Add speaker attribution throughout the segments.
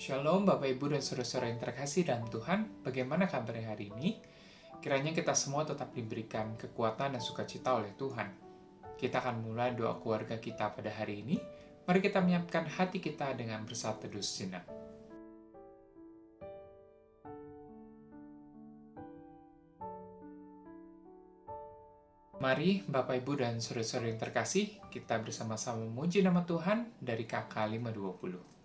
Speaker 1: Shalom Bapak Ibu dan Saudara-saudara yang terkasih dalam Tuhan. Bagaimana kabarnya hari ini? Kiranya kita semua tetap diberikan kekuatan dan sukacita oleh Tuhan. Kita akan mulai doa keluarga kita pada hari ini. Mari kita menyiapkan hati kita dengan bersatu teduh sejenak. Mari Bapak Ibu dan Saudara-saudara yang terkasih, kita bersama-sama memuji nama Tuhan dari KK 520.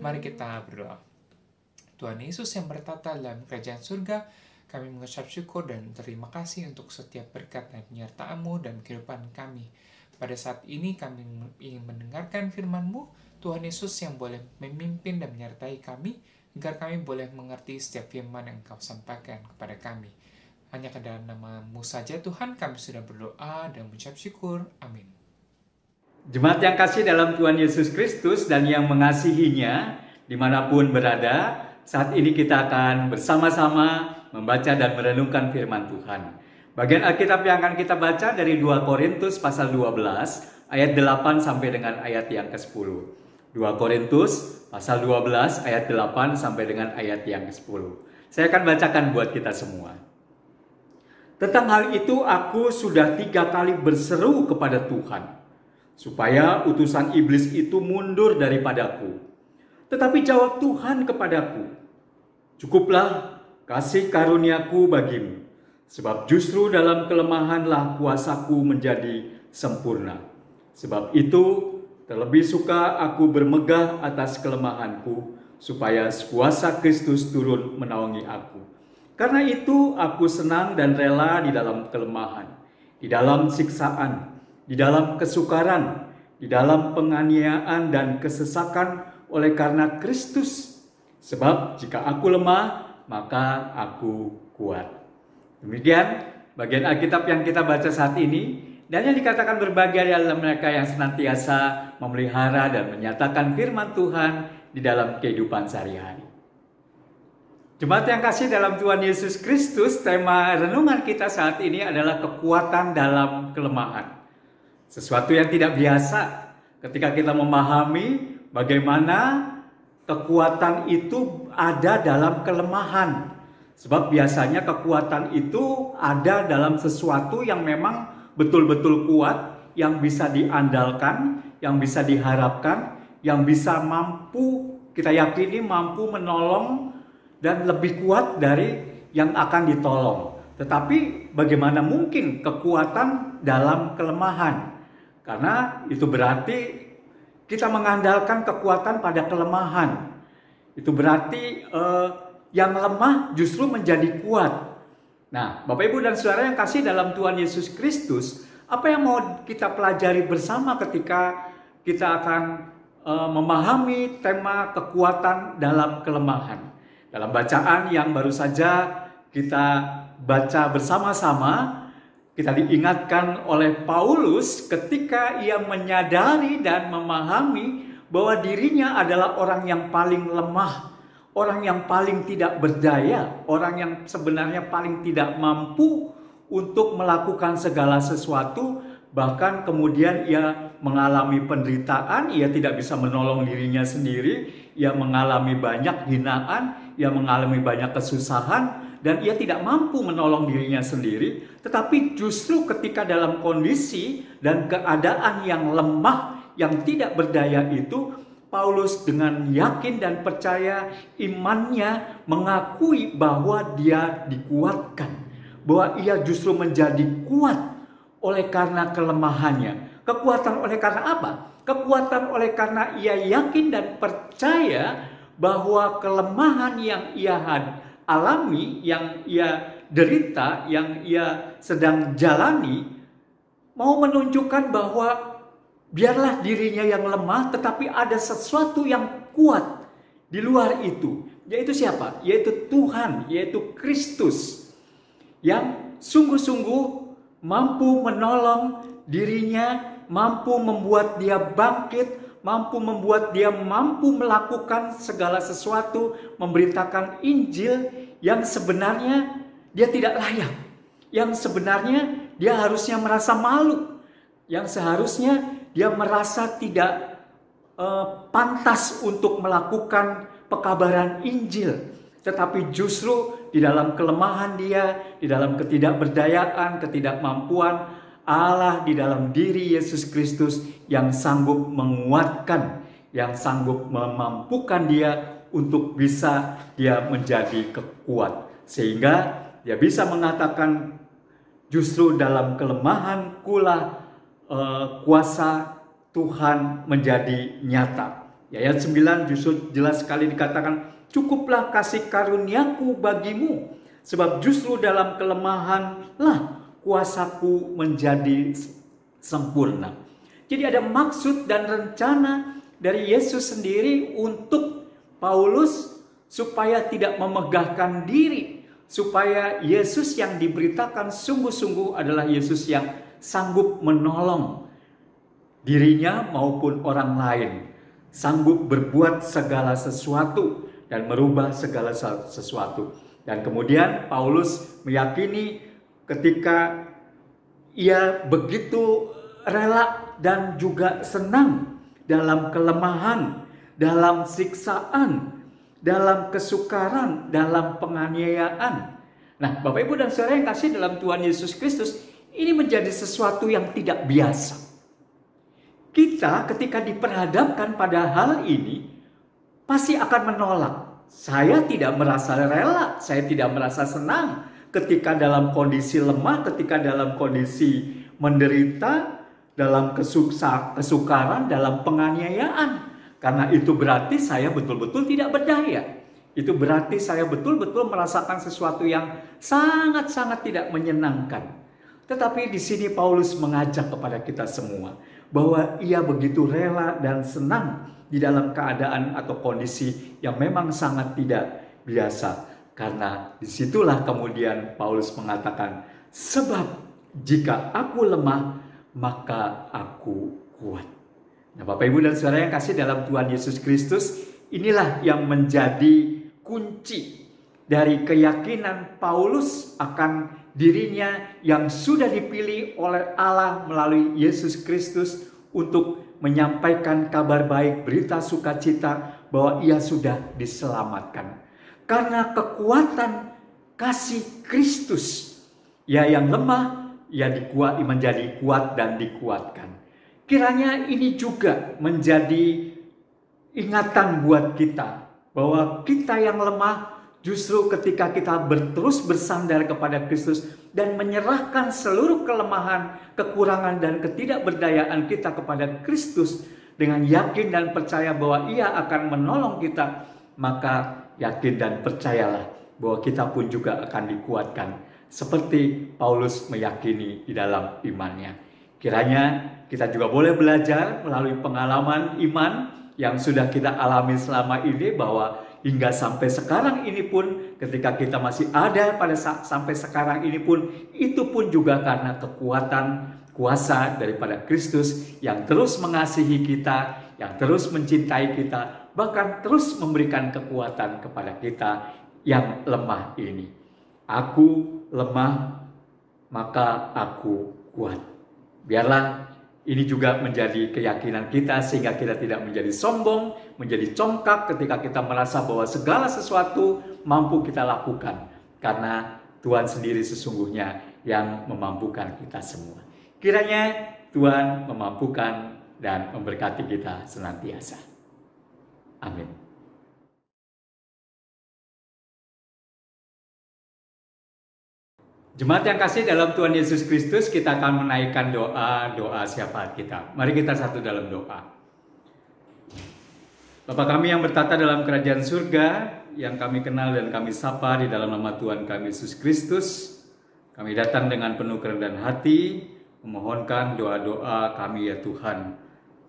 Speaker 1: Mari kita berdoa. Tuhan Yesus yang bertata dalam kerajaan surga, kami mengucap syukur dan terima kasih untuk setiap berkat dan penyertaan-Mu dalam kehidupan kami. Pada saat ini kami ingin mendengarkan firman-Mu, Tuhan Yesus yang boleh memimpin dan menyertai kami, agar kami boleh mengerti setiap firman yang Engkau sampaikan kepada kami. Hanya ke dalam nama-Mu saja Tuhan kami sudah berdoa dan mengucap syukur. Amin.
Speaker 2: Jemaat yang kasih dalam Tuhan Yesus Kristus dan yang mengasihinya dimanapun berada, saat ini kita akan bersama-sama membaca dan merenungkan firman Tuhan. Bagian Alkitab yang akan kita baca dari 2 Korintus pasal 12 ayat 8 sampai dengan ayat yang ke-10. 2 Korintus pasal 12 ayat 8 sampai dengan ayat yang ke-10. Saya akan bacakan buat kita semua. Tentang hal itu aku sudah 3 kali berseru kepada Tuhan, supaya utusan iblis itu mundur daripadaku. Tetapi jawab Tuhan kepadaku, cukuplah kasih karuniaku bagimu, sebab justru dalam kelemahanlah kuasaku menjadi sempurna. Sebab itu terlebih suka aku bermegah atas kelemahanku, supaya kuasa Kristus turun menaungi aku. Karena itu aku senang dan rela di dalam kelemahan, di dalam siksaan, di dalam kesukaran, di dalam penganiayaan dan kesesakan oleh karena Kristus. Sebab jika aku lemah, maka aku kuat. Demikian bagian Alkitab yang kita baca saat ini, dan yang dikatakan berbahagia adalah mereka yang senantiasa memelihara dan menyatakan firman Tuhan di dalam kehidupan sehari-hari. Jemaat yang kasih dalam Tuhan Yesus Kristus, tema renungan kita saat ini adalah kekuatan dalam kelemahan. Sesuatu yang tidak biasa ketika kita memahami bagaimana kekuatan itu ada dalam kelemahan. Sebab biasanya kekuatan itu ada dalam sesuatu yang memang betul-betul kuat, yang bisa diandalkan, yang bisa diharapkan, yang bisa mampu, kita yakini mampu menolong dan lebih kuat dari yang akan ditolong. Tetapi bagaimana mungkin kekuatan dalam kelemahan? Karena itu berarti kita mengandalkan kekuatan pada kelemahan. Itu berarti yang lemah justru menjadi kuat. Nah, Bapak Ibu dan Saudara yang kasih dalam Tuhan Yesus Kristus, apa yang mau kita pelajari bersama ketika kita akan memahami tema kekuatan dalam kelemahan? Dalam bacaan yang baru saja kita baca bersama-sama, kita diingatkan oleh Paulus ketika ia menyadari dan memahami bahwa dirinya adalah orang yang paling lemah, orang yang paling tidak berdaya, orang yang sebenarnya paling tidak mampu untuk melakukan segala sesuatu. Bahkan kemudian ia mengalami penderitaan, ia tidak bisa menolong dirinya sendiri, ia mengalami banyak hinaan, ia mengalami banyak kesusahan, dan ia tidak mampu menolong dirinya sendiri. Tetapi justru ketika dalam kondisi dan keadaan yang lemah, yang tidak berdaya itu, Paulus dengan yakin dan percaya imannya mengakui bahwa dia dikuatkan, bahwa ia justru menjadi kuat oleh karena kelemahannya. Kekuatan oleh karena apa? Kekuatan oleh karena ia yakin dan percaya bahwa kelemahan yang ia alami, yang ia derita, yang ia sedang jalani, mau menunjukkan bahwa biarlah dirinya yang lemah, tetapi ada sesuatu yang kuat di luar itu. Yaitu siapa? Yaitu Tuhan, yaitu Kristus, yang sungguh-sungguh mampu menolong dirinya, mampu membuat dia bangkit, mampu membuat dia mampu melakukan segala sesuatu, memberitakan Injil yang sebenarnya dia tidak layak, yang sebenarnya dia harusnya merasa malu, yang seharusnya dia merasa tidak pantas untuk melakukan pekabaran Injil. Tetapi justru di dalam kelemahan dia, di dalam ketidakberdayaan, ketidakmampuan, Allah di dalam diri Yesus Kristus yang sanggup menguatkan, yang sanggup memampukan dia untuk bisa dia menjadi kuat. Sehingga dia bisa mengatakan justru dalam kelemahan kulah kuasa Tuhan menjadi nyata. Ayat 9 justru jelas sekali dikatakan, cukuplah kasih karuniaku bagimu, sebab justru dalam kelemahanlah kuasaku menjadi sempurna. Jadi ada maksud dan rencana dari Yesus sendiri untuk Paulus supaya tidak memegahkan diri, supaya Yesus yang diberitakan sungguh-sungguh adalah Yesus yang sanggup menolong dirinya maupun orang lain, sanggup berbuat segala sesuatu dan merubah segala sesuatu. Dan kemudian Paulus meyakini ketika ia begitu rela dan juga senang dalam kelemahan, dalam siksaan, dalam kesukaran, dalam penganiayaan. Nah, Bapak Ibu dan Saudara yang kasih dalam Tuhan Yesus Kristus, ini menjadi sesuatu yang tidak biasa. Kita ketika diperhadapkan pada hal ini pasti akan menolak. Saya tidak merasa rela, saya tidak merasa senang ketika dalam kondisi lemah, ketika dalam kondisi menderita, dalam kesukaran, dalam penganiayaan. Karena itu berarti saya betul-betul tidak berdaya. Itu berarti saya betul-betul merasakan sesuatu yang sangat-sangat tidak menyenangkan. Tetapi di sini Paulus mengajak kepada kita semua bahwa ia begitu rela dan senang di dalam keadaan atau kondisi yang memang sangat tidak biasa. Karena disitulah kemudian Paulus mengatakan, sebab jika aku lemah, maka aku kuat. Nah, Bapak Ibu dan Saudara yang kasih dalam Tuhan Yesus Kristus, inilah yang menjadi kunci dari keyakinan Paulus akan dirinya yang sudah dipilih oleh Allah melalui Yesus Kristus untuk menyampaikan kabar baik, berita sukacita bahwa ia sudah diselamatkan. Karena kekuatan kasih Kristus, ya yang lemah, ya menjadi kuat dan dikuatkan. Kiranya ini juga menjadi ingatan buat kita, bahwa kita yang lemah justru ketika kita terus bersandar kepada Kristus, dan menyerahkan seluruh kelemahan, kekurangan, dan ketidakberdayaan kita kepada Kristus dengan yakin dan percaya bahwa Ia akan menolong kita, maka yakin dan percayalah bahwa kita pun juga akan dikuatkan seperti Paulus meyakini di dalam imannya. Kiranya kita juga boleh belajar melalui pengalaman iman yang sudah kita alami selama ini, bahwa hingga sampai sekarang ini pun, ketika kita masih ada pada sampai sekarang ini pun, itu pun juga karena kekuatan kuasa daripada Kristus yang terus mengasihi kita, yang terus mencintai kita, bahkan terus memberikan kekuatan kepada kita yang lemah ini. Aku lemah, maka aku kuat. Biarlah ini juga menjadi keyakinan kita, sehingga kita tidak menjadi sombong, menjadi congkak ketika kita merasa bahwa segala sesuatu mampu kita lakukan. Karena Tuhan sendiri sesungguhnya yang memampukan kita semua. Kiranya Tuhan memampukan dan memberkati kita senantiasa. Amin. Jemaat yang kasih dalam Tuhan Yesus Kristus, kita akan menaikkan doa syafaat kita. Mari kita satu dalam doa. Bapa kami yang bertata dalam kerajaan surga, yang kami kenal dan kami sapa di dalam nama Tuhan kami Yesus Kristus, kami datang dengan penuh kerendahan hati, memohonkan doa-doa kami ya Tuhan.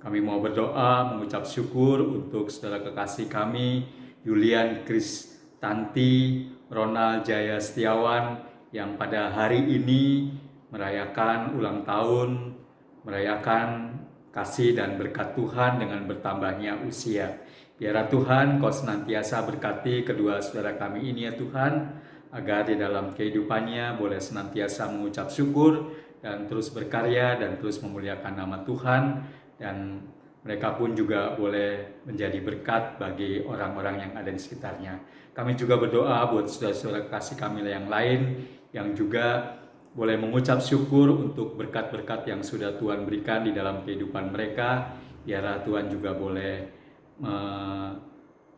Speaker 2: Kami mau berdoa, mengucap syukur untuk saudara kekasih kami, Yulian Kristanti, Ronald Jaya Setiawan, yang pada hari ini merayakan ulang tahun, merayakan kasih dan berkat Tuhan dengan bertambahnya usia. Biarlah Tuhan Kau senantiasa berkati kedua saudara kami ini ya Tuhan, agar di dalam kehidupannya boleh senantiasa mengucap syukur dan terus berkarya dan terus memuliakan nama Tuhan, dan mereka pun juga boleh menjadi berkat bagi orang-orang yang ada di sekitarnya. Kami juga berdoa buat saudara-saudara kasih kami yang lain yang juga boleh mengucap syukur untuk berkat-berkat yang sudah Tuhan berikan di dalam kehidupan mereka. Biarlah Tuhan juga boleh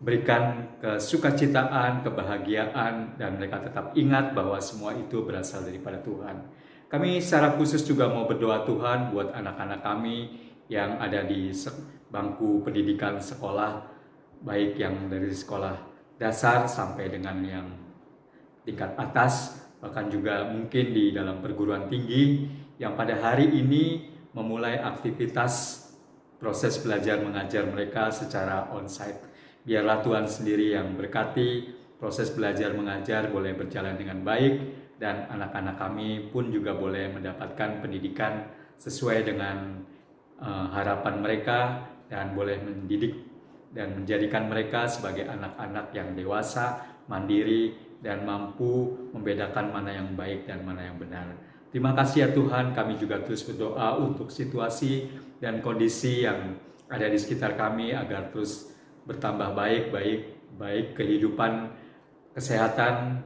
Speaker 2: berikan kesukacitaan, kebahagiaan, dan mereka tetap ingat bahwa semua itu berasal daripada Tuhan. Kami secara khusus juga mau berdoa Tuhan buat anak-anak kami yang ada di bangku pendidikan sekolah, baik yang dari sekolah dasar sampai dengan yang tingkat atas, bahkan juga mungkin di dalam perguruan tinggi yang pada hari ini memulai aktivitas proses belajar mengajar mereka secara onsite. Biarlah Tuhan sendiri yang berkati proses belajar mengajar boleh berjalan dengan baik, dan anak-anak kami pun juga boleh mendapatkan pendidikan sesuai dengan harapan mereka, dan boleh mendidik dan menjadikan mereka sebagai anak-anak yang dewasa, mandiri, dan mampu membedakan mana yang baik dan mana yang benar. Terima kasih ya Tuhan, kami juga terus berdoa untuk situasi dan kondisi yang ada di sekitar kami agar terus bertambah baik kehidupan, kesehatan,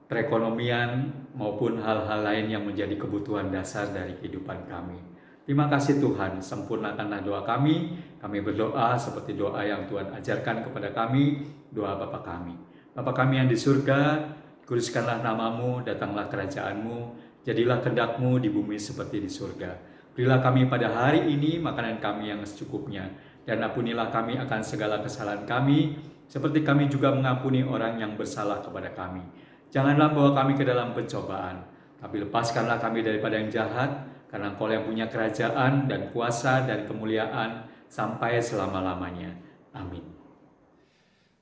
Speaker 2: perekonomian, maupun hal-hal lain yang menjadi kebutuhan dasar dari kehidupan kami. Terima kasih Tuhan, sempurnakanlah doa kami. Kami berdoa seperti doa yang Tuhan ajarkan kepada kami, doa Bapa kami. Bapa kami yang di surga, kuduskanlah namamu, datanglah kerajaanmu, jadilah kehendak-Mu di bumi seperti di surga. Berilah kami pada hari ini makanan kami yang secukupnya, dan ampunilah kami akan segala kesalahan kami, seperti kami juga mengampuni orang yang bersalah kepada kami. Janganlah bawa kami ke dalam pencobaan, tapi lepaskanlah kami daripada yang jahat, karena Engkau yang punya kerajaan dan kuasa dan kemuliaan sampai selama-lamanya. Amin.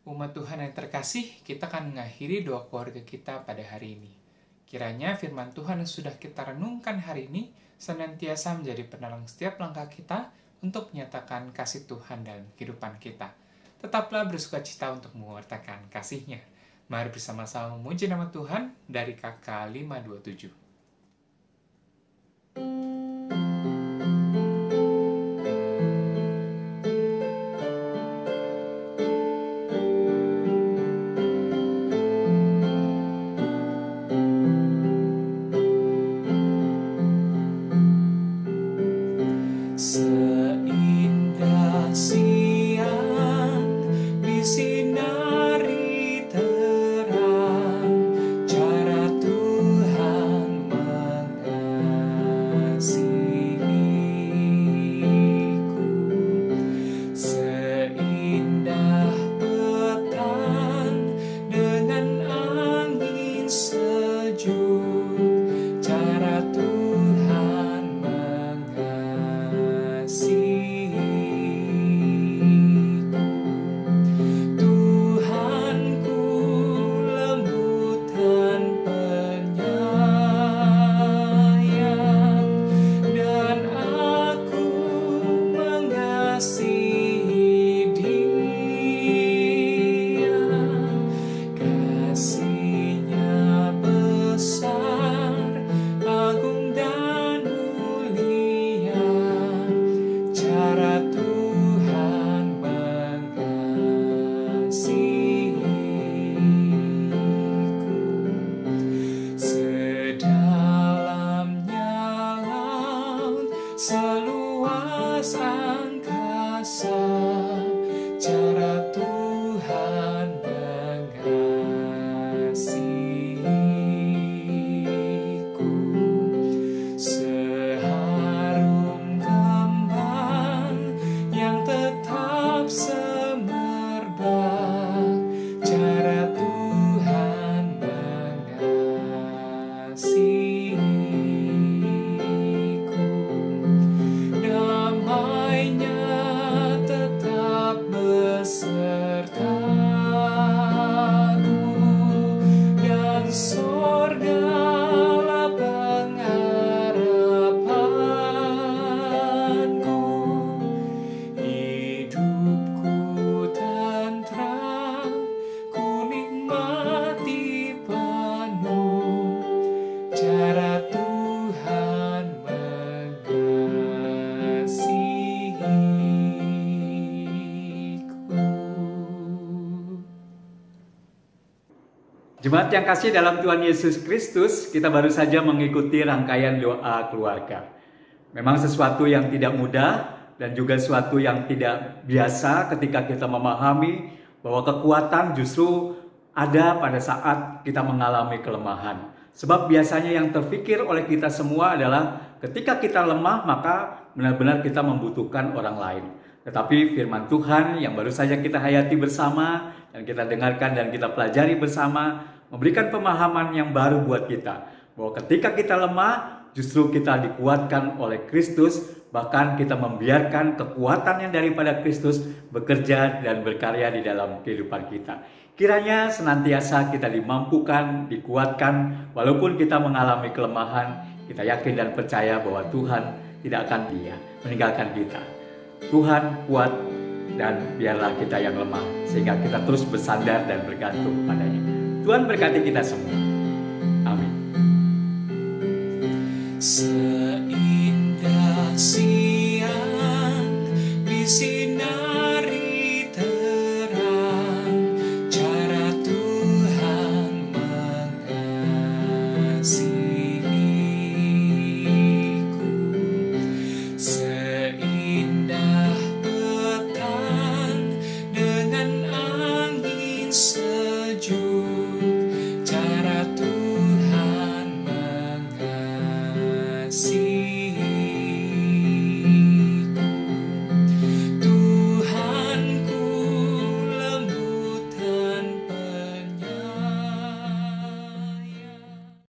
Speaker 1: Umat Tuhan yang terkasih, kita akan mengakhiri doa keluarga kita pada hari ini. Kiranya firman Tuhan yang sudah kita renungkan hari ini senantiasa menjadi penolong setiap langkah kita untuk menyatakan kasih Tuhan dalam kehidupan kita. Tetaplah bersukacita untuk mewartakan kasih-Nya. Mari bersama-sama memuji nama Tuhan dari KK 527.
Speaker 3: Seindah siang disinari terang, cara Tuhan cara Tuhan mengasihiku. Sedalamnya laut, seluas angkasa, cara Tuhan mengasihiku. Seharum kembang yang tetap semerbak, cara Tuhan mengasihiku. Damainya tetap besertaku, dan sorgalah pengharapanku. Hidupku tentram, ku nikmati penuh cara Tuhan mengasihiku.
Speaker 2: Jemaat yang kasih dalam Tuhan Yesus Kristus, kita baru saja mengikuti rangkaian doa keluarga. Memang sesuatu yang tidak mudah dan juga sesuatu yang tidak biasa ketika kita memahami bahwa kekuatan justru ada pada saat kita mengalami kelemahan. Sebab biasanya yang terpikir oleh kita semua adalah ketika kita lemah maka benar-benar kita membutuhkan orang lain. Tetapi firman Tuhan yang baru saja kita hayati bersama dan kita dengarkan dan kita pelajari bersama memberikan pemahaman yang baru buat kita. Bahwa ketika kita lemah justru kita dikuatkan oleh Kristus, bahkan kita membiarkan kekuatan yang daripada Kristus bekerja dan berkarya di dalam kehidupan kita. Kiranya senantiasa kita dimampukan, dikuatkan, walaupun kita mengalami kelemahan, kita yakin dan percaya bahwa Tuhan tidak akan meninggalkan kita. Tuhan kuat dan biarlah kita yang lemah, sehingga kita terus bersandar dan bergantung padanya. Tuhan berkati kita semua. Amin.